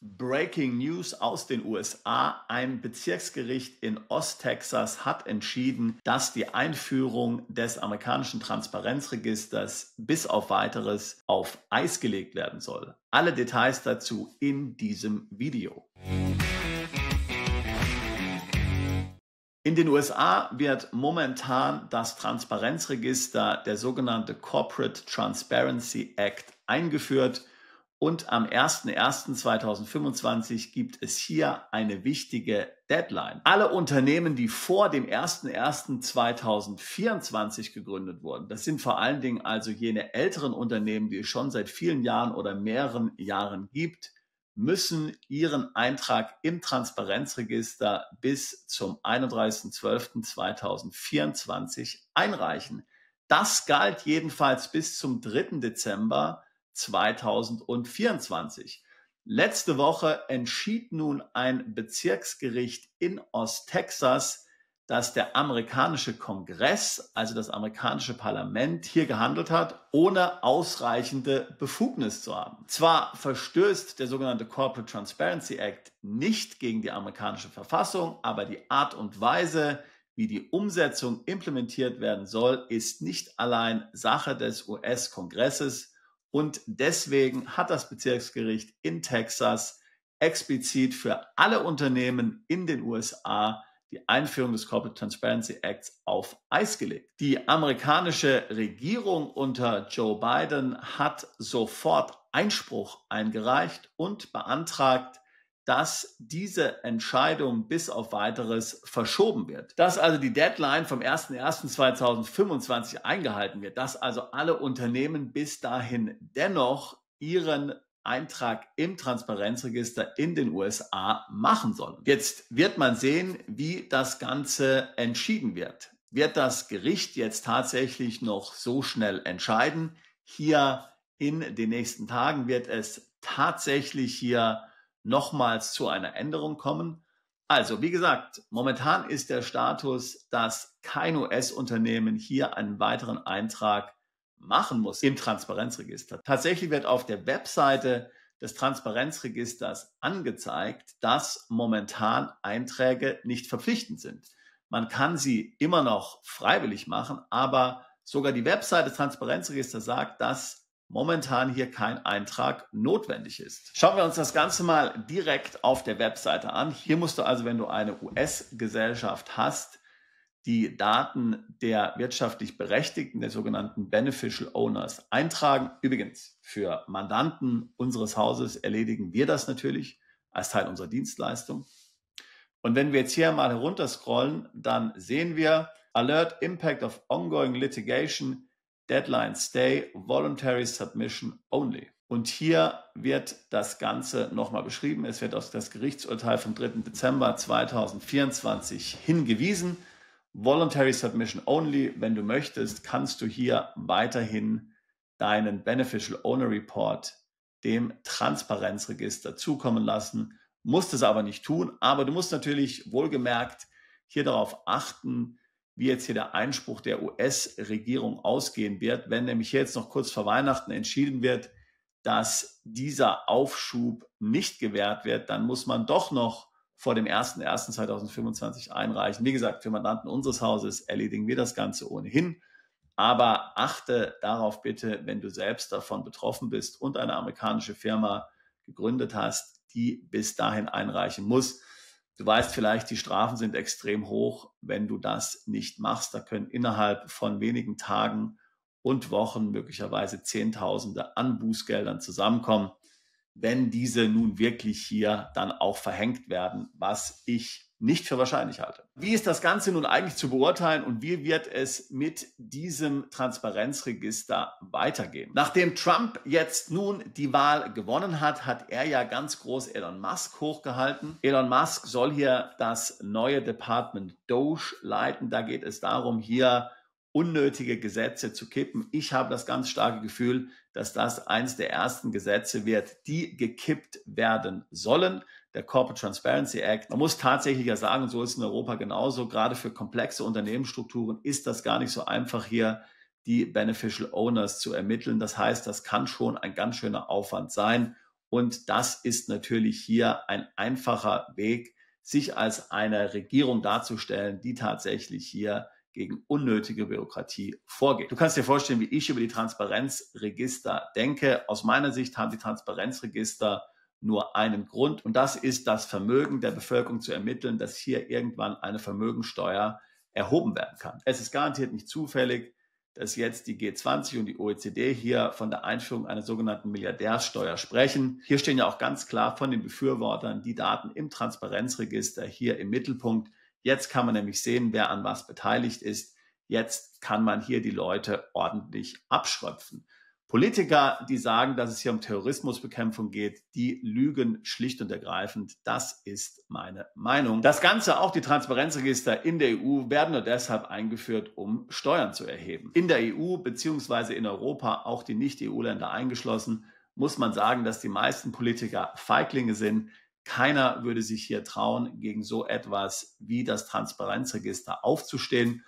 Breaking News aus den USA. Ein Bezirksgericht in Osttexas hat entschieden, dass die Einführung des amerikanischen Transparenzregisters bis auf Weiteres auf Eis gelegt werden soll. Alle Details dazu in diesem Video. In den USA wird momentan das Transparenzregister, der sogenannte Corporate Transparency Act, eingeführt. Und am 01.01.2025 gibt es hier eine wichtige Deadline. Alle Unternehmen, die vor dem 01.01.2024 gegründet wurden, das sind vor allen Dingen also jene älteren Unternehmen, die es schon seit vielen Jahren oder mehreren Jahren gibt, müssen ihren Eintrag im Transparenzregister bis zum 31.12.2024 einreichen. Das galt jedenfalls bis zum 3. Dezember 2024. Letzte Woche entschied nun ein Bezirksgericht in Osttexas, dass der amerikanische Kongress, also das amerikanische Parlament, hier gehandelt hat, ohne ausreichende Befugnis zu haben. Zwar verstößt der sogenannte Corporate Transparency Act nicht gegen die amerikanische Verfassung, aber die Art und Weise, wie die Umsetzung implementiert werden soll, ist nicht allein Sache des US-Kongresses. Und deswegen hat das Bezirksgericht in Texas explizit für alle Unternehmen in den USA die Einführung des Corporate Transparency Acts auf Eis gelegt. Die amerikanische Regierung unter Joe Biden hat sofort Einspruch eingereicht und beantragt, dass diese Entscheidung bis auf Weiteres verschoben wird. Dass also die Deadline vom 01.01.2025 eingehalten wird, dass also alle Unternehmen bis dahin dennoch ihren Eintrag im Transparenzregister in den USA machen sollen. Jetzt wird man sehen, wie das Ganze entschieden wird. Wird das Gericht jetzt tatsächlich noch so schnell entscheiden? Hier in den nächsten Tagen wird es tatsächlich hier nochmals zu einer Änderung kommen. Also, wie gesagt, momentan ist der Status, dass kein US-Unternehmen hier einen weiteren Eintrag machen muss im Transparenzregister. Tatsächlich wird auf der Webseite des Transparenzregisters angezeigt, dass momentan Einträge nicht verpflichtend sind. Man kann sie immer noch freiwillig machen, aber sogar die Webseite des Transparenzregisters sagt, dass momentan hier kein Eintrag notwendig ist. Schauen wir uns das Ganze mal direkt auf der Webseite an. Hier musst du also, wenn du eine US-Gesellschaft hast, die Daten der wirtschaftlich Berechtigten, der sogenannten Beneficial Owners, eintragen. Übrigens, für Mandanten unseres Hauses erledigen wir das natürlich als Teil unserer Dienstleistung. Und wenn wir jetzt hier mal herunterscrollen, dann sehen wir Alert Impact of Ongoing Litigation, Deadline Stay, Voluntary Submission Only. Und hier wird das Ganze nochmal beschrieben. Es wird auf das Gerichtsurteil vom 3. Dezember 2024 hingewiesen. Voluntary Submission Only. Wenn du möchtest, kannst du hier weiterhin deinen Beneficial Owner Report dem Transparenzregister zukommen lassen. Musst es aber nicht tun. Aber du musst natürlich wohlgemerkt hier darauf achten, wie jetzt hier der Einspruch der US-Regierung ausgehen wird. Wenn nämlich hier jetzt noch kurz vor Weihnachten entschieden wird, dass dieser Aufschub nicht gewährt wird, dann muss man doch noch vor dem 01.01.2025 einreichen. Wie gesagt, für Mandanten unseres Hauses erledigen wir das Ganze ohnehin. Aber achte darauf bitte, wenn du selbst davon betroffen bist und eine amerikanische Firma gegründet hast, die bis dahin einreichen muss. Du weißt vielleicht, die Strafen sind extrem hoch, wenn du das nicht machst. Da können innerhalb von wenigen Tagen und Wochen möglicherweise Zehntausende an Bußgeldern zusammenkommen, wenn diese nun wirklich hier dann auch verhängt werden, was ich nicht für wahrscheinlich halte. Wie ist das Ganze nun eigentlich zu beurteilen und wie wird es mit diesem Transparenzregister weitergehen? Nachdem Trump jetzt nun die Wahl gewonnen hat, hat er ja ganz groß Elon Musk hochgehalten. Elon Musk soll hier das neue Department Doge leiten. Da geht es darum, hier unnötige Gesetze zu kippen. Ich habe das ganz starke Gefühl, dass das eines der ersten Gesetze wird, die gekippt werden sollen. Der Corporate Transparency Act. Man muss tatsächlich ja sagen, so ist es in Europa genauso, gerade für komplexe Unternehmensstrukturen ist das gar nicht so einfach, hier die Beneficial Owners zu ermitteln. Das heißt, das kann schon ein ganz schöner Aufwand sein. Und das ist natürlich hier ein einfacher Weg, sich als eine Regierung darzustellen, die tatsächlich hier gegen unnötige Bürokratie vorgeht. Du kannst dir vorstellen, wie ich über die Transparenzregister denke. Aus meiner Sicht haben die Transparenzregister nur einen Grund, und das ist, das Vermögen der Bevölkerung zu ermitteln, dass hier irgendwann eine Vermögensteuer erhoben werden kann. Es ist garantiert nicht zufällig, dass jetzt die G20 und die OECD hier von der Einführung einer sogenannten Milliardärsteuer sprechen. Hier stehen ja auch ganz klar von den Befürwortern die Daten im Transparenzregister hier im Mittelpunkt. Jetzt kann man nämlich sehen, wer an was beteiligt ist. Jetzt kann man hier die Leute ordentlich abschröpfen. Politiker, die sagen, dass es hier um Terrorismusbekämpfung geht, die lügen schlicht und ergreifend. Das ist meine Meinung. Das Ganze, auch die Transparenzregister in der EU, werden nur deshalb eingeführt, um Steuern zu erheben. In der EU bzw. in Europa, auch die Nicht-EU-Länder eingeschlossen, muss man sagen, dass die meisten Politiker Feiglinge sind. Keiner würde sich hier trauen, gegen so etwas wie das Transparenzregister aufzustehen.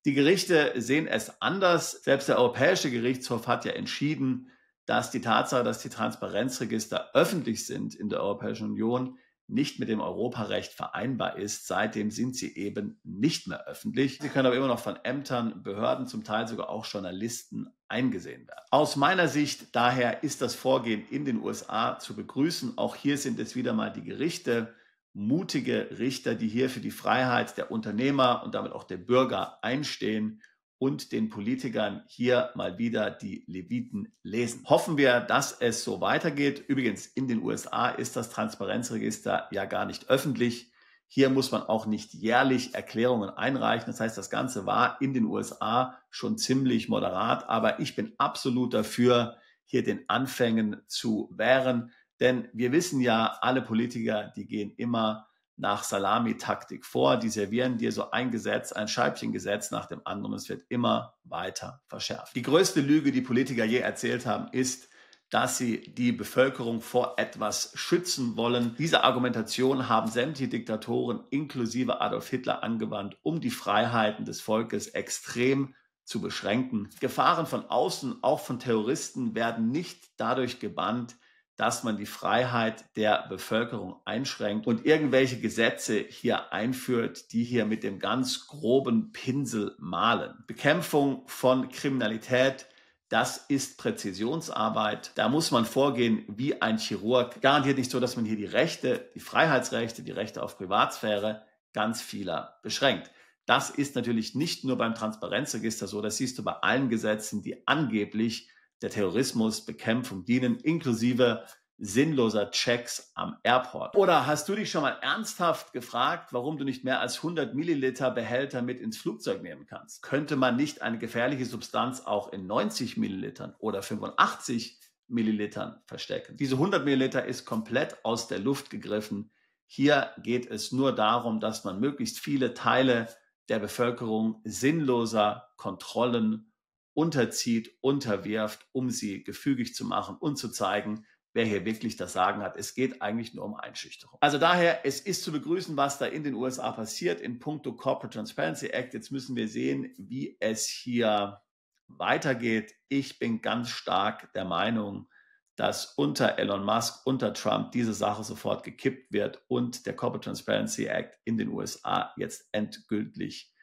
Die Gerichte sehen es anders. Selbst der Europäische Gerichtshof hat ja entschieden, dass die Tatsache, dass die Transparenzregister öffentlich sind in der Europäischen Union, nicht mit dem Europarecht vereinbar ist. Seitdem sind sie eben nicht mehr öffentlich. Sie können aber immer noch von Ämtern, Behörden, zum Teil sogar auch Journalisten eingesehen werden. Aus meiner Sicht daher ist das Vorgehen in den USA zu begrüßen. Auch hier sind es wieder mal die Gerichte, mutige Richter, die hier für die Freiheit der Unternehmer und damit auch der Bürger einstehen und den Politikern hier mal wieder die Leviten lesen. Hoffen wir, dass es so weitergeht. Übrigens, in den USA ist das Transparenzregister ja gar nicht öffentlich. Hier muss man auch nicht jährlich Erklärungen einreichen. Das heißt, das Ganze war in den USA schon ziemlich moderat, aber ich bin absolut dafür, hier den Anfängen zu wehren. Denn wir wissen ja, alle Politiker, die gehen immer nach Salamitaktik vor. Die servieren dir so ein Gesetz, ein Scheibchengesetz nach dem anderen. Es wird immer weiter verschärft. Die größte Lüge, die Politiker je erzählt haben, ist, dass sie die Bevölkerung vor etwas schützen wollen. Diese Argumentation haben sämtliche Diktatoren inklusive Adolf Hitler angewandt, um die Freiheiten des Volkes extrem zu beschränken. Gefahren von außen, auch von Terroristen, werden nicht dadurch gebannt, dass man die Freiheit der Bevölkerung einschränkt und irgendwelche Gesetze hier einführt, die hier mit dem ganz groben Pinsel malen. Bekämpfung von Kriminalität, das ist Präzisionsarbeit. Da muss man vorgehen wie ein Chirurg. Garantiert nicht so, dass man hier die Rechte, die Freiheitsrechte, die Rechte auf Privatsphäre ganz vieler beschränkt. Das ist natürlich nicht nur beim Transparenzregister so, das siehst du bei allen Gesetzen, die angeblich der Terrorismusbekämpfung dienen, inklusive sinnloser Checks am Airport. Oder hast du dich schon mal ernsthaft gefragt, warum du nicht mehr als 100 Milliliter Behälter mit ins Flugzeug nehmen kannst? Könnte man nicht eine gefährliche Substanz auch in 90 Millilitern oder 85 Millilitern verstecken? Diese 100 Milliliter ist komplett aus der Luft gegriffen. Hier geht es nur darum, dass man möglichst viele Teile der Bevölkerung sinnloser Kontrollen unterzieht, unterwirft, um sie gefügig zu machen und zu zeigen, wer hier wirklich das Sagen hat. Es geht eigentlich nur um Einschüchterung. Also daher, es ist zu begrüßen, was da in den USA passiert in puncto Corporate Transparency Act. Jetzt müssen wir sehen, wie es hier weitergeht. Ich bin ganz stark der Meinung, dass unter Elon Musk, unter Trump diese Sache sofort gekippt wird und der Corporate Transparency Act in den USA jetzt endgültig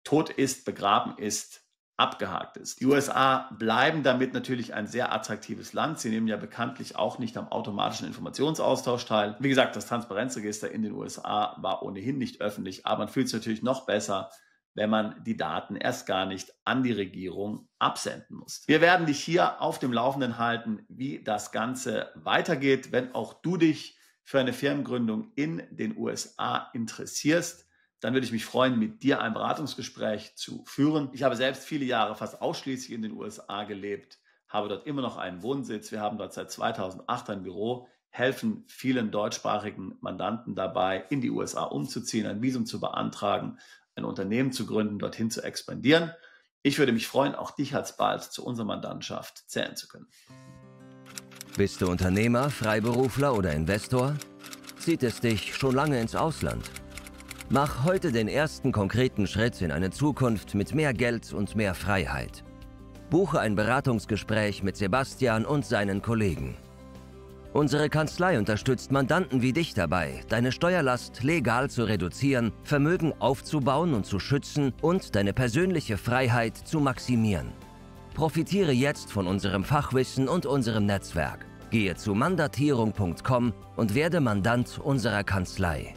tot ist, begraben ist, abgehakt ist. Die USA bleiben damit natürlich ein sehr attraktives Land. Sie nehmen ja bekanntlich auch nicht am automatischen Informationsaustausch teil. Wie gesagt, das Transparenzregister in den USA war ohnehin nicht öffentlich, aber man fühlt sich natürlich noch besser, wenn man die Daten erst gar nicht an die Regierung absenden muss. Wir werden dich hier auf dem Laufenden halten, wie das Ganze weitergeht. Wenn auch du dich für eine Firmengründung in den USA interessierst, dann würde ich mich freuen, mit dir ein Beratungsgespräch zu führen. Ich habe selbst viele Jahre fast ausschließlich in den USA gelebt, habe dort immer noch einen Wohnsitz. Wir haben dort seit 2008 ein Büro, helfen vielen deutschsprachigen Mandanten dabei, in die USA umzuziehen, ein Visum zu beantragen, ein Unternehmen zu gründen, dorthin zu expandieren. Ich würde mich freuen, auch dich alsbald zu unserer Mandantschaft zählen zu können. Bist du Unternehmer, Freiberufler oder Investor? Zieht es dich schon lange ins Ausland? Mach heute den ersten konkreten Schritt in eine Zukunft mit mehr Geld und mehr Freiheit. Buche ein Beratungsgespräch mit Sebastian und seinen Kollegen. Unsere Kanzlei unterstützt Mandanten wie dich dabei, deine Steuerlast legal zu reduzieren, Vermögen aufzubauen und zu schützen und deine persönliche Freiheit zu maximieren. Profitiere jetzt von unserem Fachwissen und unserem Netzwerk. Gehe zu mandatierung.com und werde Mandant unserer Kanzlei.